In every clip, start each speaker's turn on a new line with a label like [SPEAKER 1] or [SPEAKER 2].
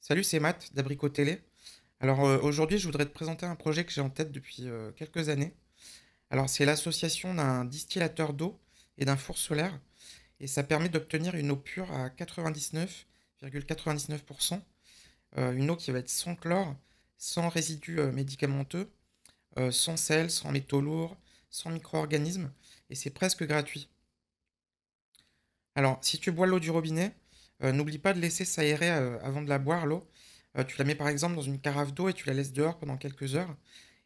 [SPEAKER 1] Salut, c'est Matt d'Abricot Télé. Alors aujourd'hui, je voudrais te présenter un projet que j'ai en tête depuis quelques années. Alors c'est l'association d'un distillateur d'eau et d'un four solaire et ça permet d'obtenir une eau pure à 99,99%, une eau qui va être sans chlore, sans résidus médicamenteux, sans sel, sans métaux lourds, sans micro-organismes et c'est presque gratuit. Alors si tu bois l'eau du robinet, n'oublie pas de laisser s'aérer avant de la boire l'eau. Tu la mets par exemple dans une carafe d'eau et tu la laisses dehors pendant quelques heures.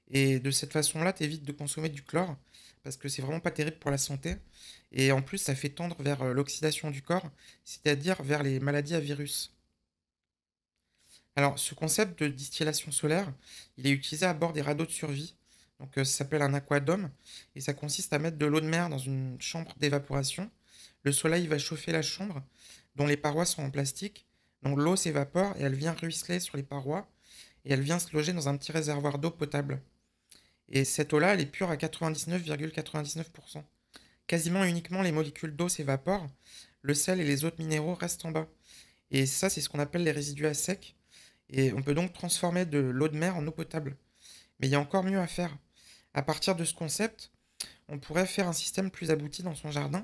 [SPEAKER 1] Et de cette façon-là, tu évites de consommer du chlore, parce que c'est vraiment pas terrible pour la santé. Et en plus, ça fait tendre vers l'oxydation du corps, c'est-à-dire vers les maladies à virus. Alors, ce concept de distillation solaire, il est utilisé à bord des radeaux de survie. Donc, ça s'appelle un aquadome, et ça consiste à mettre de l'eau de mer dans une chambre d'évaporation. Le soleil va chauffer la chambre, dont les parois sont en plastique. Donc, l'eau s'évapore et elle vient ruisseler sur les parois, et elle vient se loger dans un petit réservoir d'eau potable. Et cette eau-là, elle est pure à 99,99%. Quasiment uniquement les molécules d'eau s'évaporent, le sel et les autres minéraux restent en bas. Et ça, c'est ce qu'on appelle les résidus à sec. Et on peut donc transformer de l'eau de mer en eau potable. Mais il y a encore mieux à faire. À partir de ce concept, on pourrait faire un système plus abouti dans son jardin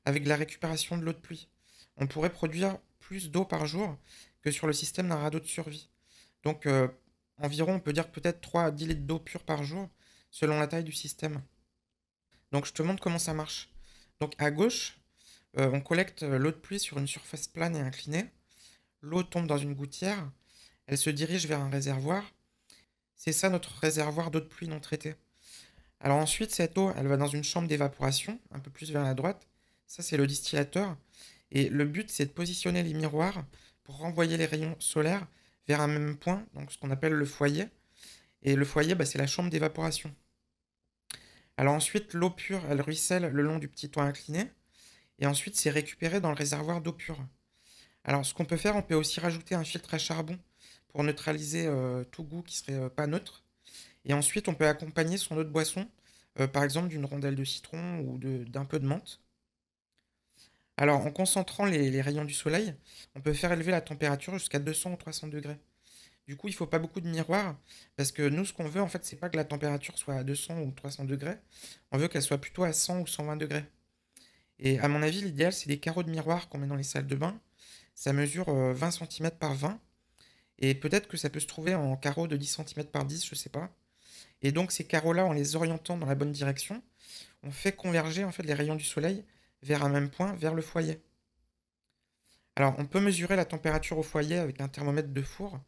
[SPEAKER 1] avec la récupération de l'eau de pluie. On pourrait produire plus d'eau par jour que sur le système d'un radeau de survie. Donc environ, on peut dire peut-être 3 à 10 litres d'eau pure par jour selon la taille du système. Donc je te montre comment ça marche. Donc à gauche, on collecte l'eau de pluie sur une surface plane et inclinée. L'eau tombe dans une gouttière, elle se dirige vers un réservoir. C'est ça notre réservoir d'eau de pluie non traitée. Alors ensuite, cette eau, elle va dans une chambre d'évaporation, un peu plus vers la droite. Ça, c'est le distillateur. Et le but, c'est de positionner les miroirs pour renvoyer les rayons solaires vers un même point, donc ce qu'on appelle le foyer. Et le foyer, bah, c'est la chambre d'évaporation. Alors ensuite, l'eau pure, elle ruisselle le long du petit toit incliné. Et ensuite, c'est récupéré dans le réservoir d'eau pure. Alors ce qu'on peut faire, on peut aussi rajouter un filtre à charbon pour neutraliser tout goût qui serait pas neutre. Et ensuite, on peut accompagner son eau de boisson, par exemple d'une rondelle de citron ou d'un peu de menthe. Alors en concentrant les rayons du soleil, on peut faire élever la température jusqu'à 200 ou 300 degrés. Du coup, il faut pas beaucoup de miroirs, parce que nous, ce qu'on veut, en fait, c'est pas que la température soit à 200 ou 300 degrés, on veut qu'elle soit plutôt à 100 ou 120 degrés. Et à mon avis, l'idéal, c'est des carreaux de miroirs qu'on met dans les salles de bain. Ça mesure 20 cm par 20, et peut-être que ça peut se trouver en carreaux de 10 cm par 10, je sais pas. Et donc ces carreaux-là, en les orientant dans la bonne direction, on fait converger en fait les rayons du soleil vers un même point, vers le foyer. Alors on peut mesurer la température au foyer avec un thermomètre de four.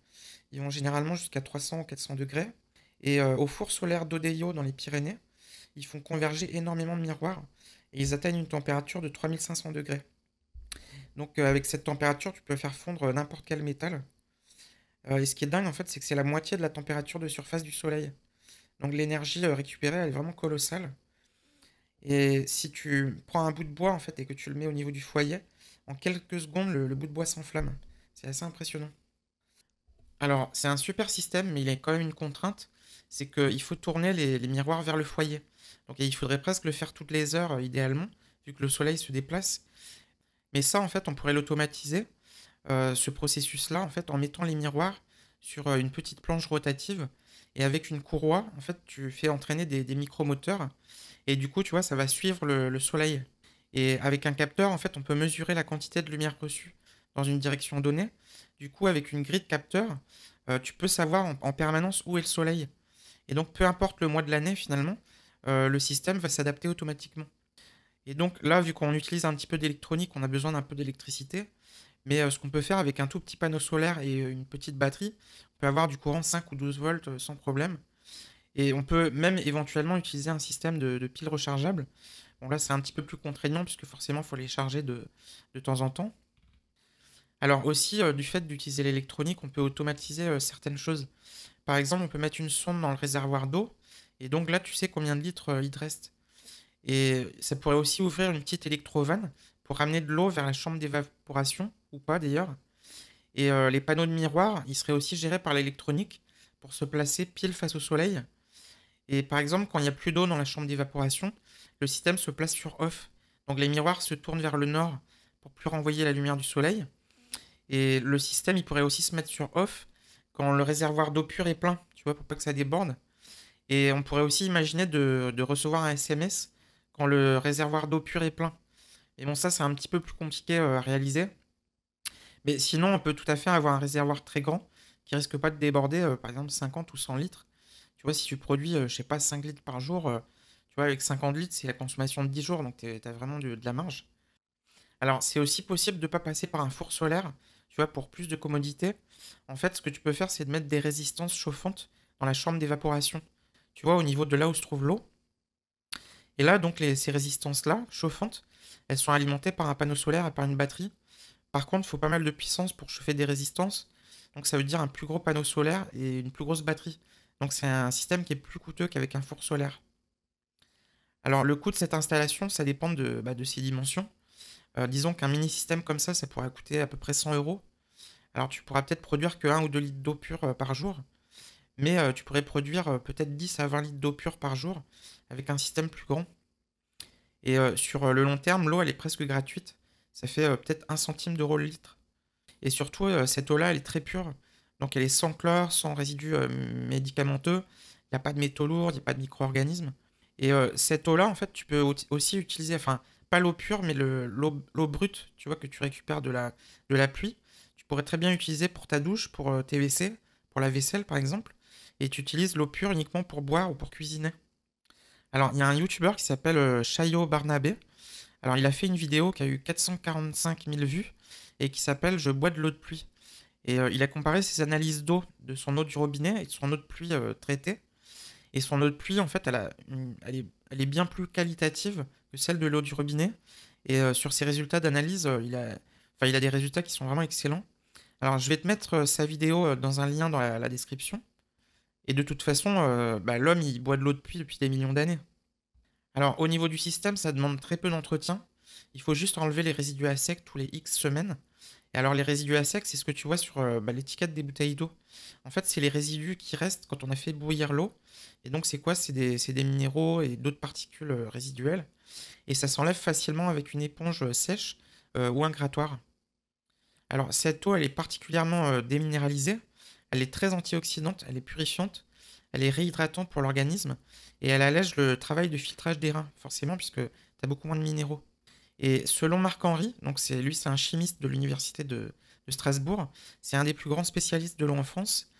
[SPEAKER 1] Ils vont généralement jusqu'à 300 ou 400 degrés. Et au four solaire d'Odeio dans les Pyrénées, ils font converger énormément de miroirs et ils atteignent une température de 3500 degrés. Donc avec cette température, tu peux faire fondre n'importe quel métal. Et ce qui est dingue en fait, c'est que c'est la moitié de la température de surface du soleil. Donc l'énergie récupérée, elle est vraiment colossale. Et si tu prends un bout de bois en fait et que tu le mets au niveau du foyer, en quelques secondes, le bout de bois s'enflamme. C'est assez impressionnant. Alors, c'est un super système, mais il y a quand même une contrainte, c'est qu'il faut tourner les miroirs vers le foyer. Donc il faudrait presque le faire toutes les heures, idéalement, vu que le soleil se déplace. Mais ça, en fait, on pourrait l'automatiser, ce processus-là, en fait, en mettant les miroirs sur une petite planche rotative. Et avec une courroie, en fait, tu fais entraîner des micromoteurs. Et du coup, tu vois, ça va suivre le soleil. Et avec un capteur, en fait, on peut mesurer la quantité de lumière reçue dans une direction donnée. Du coup, avec une grille de capteurs, tu peux savoir en permanence où est le soleil. Et donc, peu importe le mois de l'année, finalement, le système va s'adapter automatiquement. Et donc là, vu qu'on utilise un petit peu d'électronique, on a besoin d'un peu d'électricité. Mais ce qu'on peut faire avec un tout petit panneau solaire et une petite batterie, on peut avoir du courant 5 ou 12 volts sans problème. Et on peut même éventuellement utiliser un système de piles rechargeables. Bon là, c'est un petit peu plus contraignant puisque forcément, il faut les charger de temps en temps. Alors aussi, du fait d'utiliser l'électronique, on peut automatiser certaines choses. Par exemple, on peut mettre une sonde dans le réservoir d'eau. Et donc là, tu sais combien de litres il te reste. Et ça pourrait aussi ouvrir une petite électrovanne pour ramener de l'eau vers la chambre d'évaporation, ou pas d'ailleurs. Et les panneaux de miroir, ils seraient aussi gérés par l'électronique pour se placer pile face au soleil. Et par exemple, quand il n'y a plus d'eau dans la chambre d'évaporation, le système se place sur off. Donc les miroirs se tournent vers le nord pour plus renvoyer la lumière du soleil. Et le système, il pourrait aussi se mettre sur off quand le réservoir d'eau pure est plein, tu vois, pour pas que ça déborde. Et on pourrait aussi imaginer de recevoir un SMS quand le réservoir d'eau pure est plein. Et bon, ça, c'est un petit peu plus compliqué à réaliser. Mais sinon, on peut tout à fait avoir un réservoir très grand qui risque pas de déborder, par exemple 50 ou 100 litres. Tu vois, si tu produis, je sais pas, 5 litres par jour, tu vois, avec 50 litres, c'est la consommation de 10 jours, donc t'as vraiment de la marge. Alors, c'est aussi possible de ne pas passer par un four solaire, tu vois, pour plus de commodité. En fait, ce que tu peux faire, c'est de mettre des résistances chauffantes dans la chambre d'évaporation. Tu vois, au niveau de là où se trouve l'eau. Et là, donc, ces résistances-là, chauffantes, elles sont alimentées par un panneau solaire et par une batterie. Par contre, il faut pas mal de puissance pour chauffer des résistances. Donc, ça veut dire un plus gros panneau solaire et une plus grosse batterie. Donc, c'est un système qui est plus coûteux qu'avec un four solaire. Alors, le coût de cette installation, ça dépend de ses dimensions. Disons qu'un mini-système comme ça pourrait coûter à peu près 100 euros. Alors tu pourras peut-être produire que 1 ou 2 litres d'eau pure par jour, mais tu pourrais produire peut-être 10 à 20 litres d'eau pure par jour avec un système plus grand. Et sur le long terme, l'eau, elle est presque gratuite. Ça fait peut-être 1 centime d'euro le litre. Et surtout, cette eau-là, elle est très pure. Donc elle est sans chlore, sans résidus médicamenteux. Il n'y a pas de métaux lourds, il n'y a pas de micro-organismes. Et cette eau-là, en fait, tu peux aussi utiliser, enfin, pas l'eau pure, mais l'eau brute, tu vois, que tu récupères de la pluie. Tu pourrais très bien utiliser pour ta douche, pour tes WC, pour la vaisselle, par exemple. Et tu utilises l'eau pure uniquement pour boire ou pour cuisiner. Alors, il y a un YouTuber qui s'appelle Chayo Barnabé. Alors, il a fait une vidéo qui a eu 445 000 vues et qui s'appelle Je bois de l'eau de pluie. Et il a comparé ses analyses d'eau de son eau du robinet et de son eau de pluie traitée. Et son eau de pluie, en fait, elle est bien plus qualitative que celle de l'eau du robinet. Et sur ses résultats d'analyse, il a des résultats qui sont vraiment excellents. Alors, je vais te mettre sa vidéo dans un lien dans la description. Et de toute façon, l'homme, il boit de l'eau de pluie depuis des millions d'années. Alors, au niveau du système, ça demande très peu d'entretien. Il faut juste enlever les résidus à sec tous les X semaines. Et alors, les résidus à sec, c'est ce que tu vois sur l'étiquette des bouteilles d'eau. En fait, c'est les résidus qui restent quand on a fait bouillir l'eau. Et donc, c'est quoi? C'est des minéraux et d'autres particules résiduelles. Et ça s'enlève facilement avec une éponge sèche ou un grattoir. Alors, cette eau, elle est particulièrement déminéralisée. Elle est très antioxydante, elle est purifiante, elle est réhydratante pour l'organisme et elle allège le travail de filtrage des reins, forcément, puisque tu as beaucoup moins de minéraux. Et selon Marc-Henri, donc c'est un chimiste de l'université de Strasbourg, c'est un des plus grands spécialistes de l'eau en France.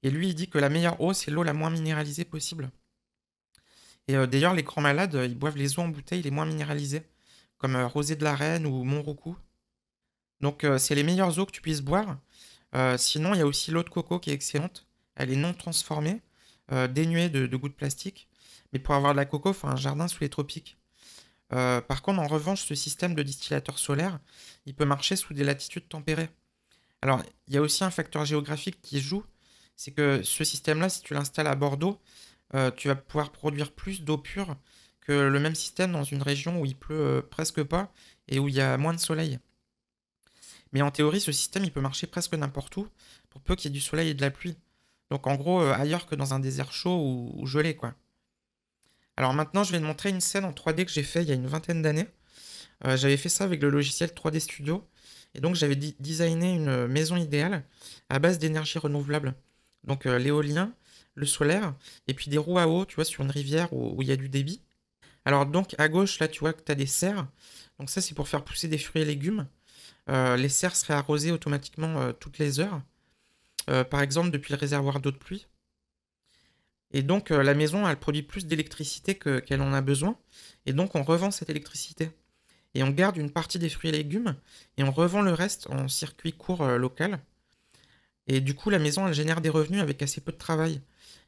[SPEAKER 1] Et lui, il dit que la meilleure eau, c'est l'eau la moins minéralisée possible. Et d'ailleurs, les grands malades, ils boivent les eaux en bouteille les moins minéralisées, comme Rosée de la Reine ou Montroucou. Donc, c'est les meilleures eaux que tu puisses boire. Sinon, il y a aussi l'eau de coco qui est excellente. Elle est non transformée, dénuée de goût de plastique. Mais pour avoir de la coco, il faut un jardin sous les tropiques. Par contre, en revanche, ce système de distillateur solaire, il peut marcher sous des latitudes tempérées. Alors, il y a aussi un facteur géographique qui joue, c'est que ce système-là, si tu l'installes à Bordeaux, tu vas pouvoir produire plus d'eau pure que le même système dans une région où il pleut presque pas et où il y a moins de soleil. Mais en théorie, ce système, il peut marcher presque n'importe où, pour peu qu'il y ait du soleil et de la pluie. Donc en gros, ailleurs que dans un désert chaud ou gelé, quoi. Alors maintenant, je vais te montrer une scène en 3D que j'ai fait il y a une vingtaine d'années. J'avais fait ça avec le logiciel 3D Studio. Et donc j'avais designé une maison idéale à base d'énergie renouvelable. Donc l'éolien, le solaire, et puis des roues à eau, tu vois, sur une rivière où il y a du débit. Alors donc à gauche, là, tu vois que tu as des serres. Donc ça, c'est pour faire pousser des fruits et légumes. Les serres seraient arrosées automatiquement toutes les heures. Par exemple, depuis le réservoir d'eau de pluie. Et donc la maison, elle produit plus d'électricité qu'elle en a besoin. Et donc on revend cette électricité. Et on garde une partie des fruits et légumes et on revend le reste en circuit court local. Et du coup, la maison, elle génère des revenus avec assez peu de travail.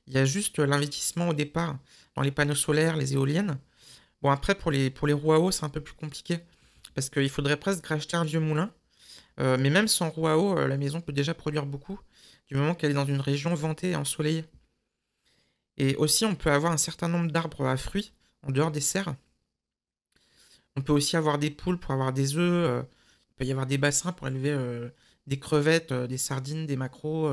[SPEAKER 1] Il y a juste l'investissement au départ dans les panneaux solaires, les éoliennes. Bon, après, pour les roues à eau, c'est un peu plus compliqué. Parce qu'il faudrait presque racheter un vieux moulin. Mais même sans roue à eau, la maison peut déjà produire beaucoup, du moment qu'elle est dans une région ventée et ensoleillée. Et aussi, on peut avoir un certain nombre d'arbres à fruits en dehors des serres. On peut aussi avoir des poules pour avoir des œufs. Il peut y avoir des bassins pour élever des crevettes, des sardines, des maquereaux,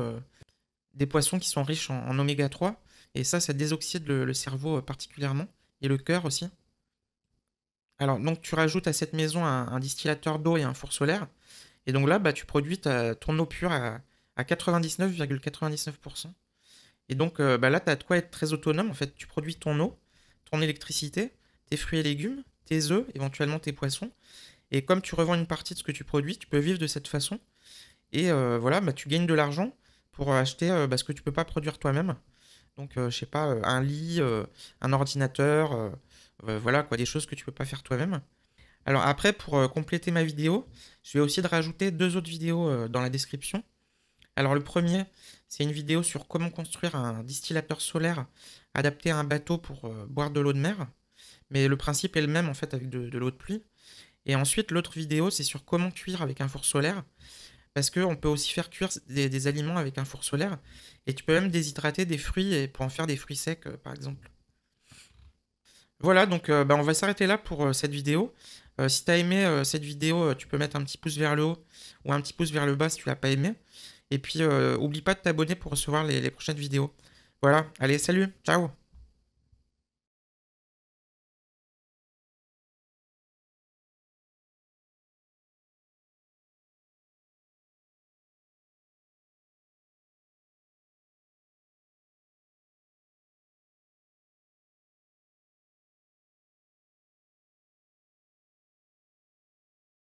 [SPEAKER 1] des poissons qui sont riches en oméga 3. Et ça désoxyde le cerveau particulièrement. Et le cœur aussi. Alors, donc, tu rajoutes à cette maison un distillateur d'eau et un four solaire. Et donc là, bah, tu produis ton eau pure à 99,99%. Et donc bah, là, tu as de quoi être très autonome. En fait, tu produis ton eau, ton électricité, tes fruits et légumes, tes œufs, éventuellement tes poissons. Et comme tu revends une partie de ce que tu produis, tu peux vivre de cette façon. Et voilà, bah, tu gagnes de l'argent pour acheter bah, ce que tu peux pas produire toi-même. Donc, je sais pas, un lit, un ordinateur, voilà quoi, des choses que tu peux pas faire toi-même. Alors après, pour compléter ma vidéo, je vais aussi de rajouter deux autres vidéos dans la description. Alors le premier, c'est une vidéo sur comment construire un distillateur solaire adapté à un bateau pour boire de l'eau de mer. Mais le principe est le même en fait avec de l'eau de pluie. Et ensuite, l'autre vidéo, c'est sur comment cuire avec un four solaire. Parce qu'on peut aussi faire cuire des aliments avec un four solaire. Et tu peux même déshydrater des fruits et pour en faire des fruits secs, par exemple. Voilà, donc bah, on va s'arrêter là pour cette vidéo. Si tu as aimé cette vidéo, tu peux mettre un petit pouce vers le haut ou un petit pouce vers le bas si tu l'as pas aimé. Et puis, oublie pas de t'abonner pour recevoir les prochaines vidéos. Voilà, allez, salut, ciao!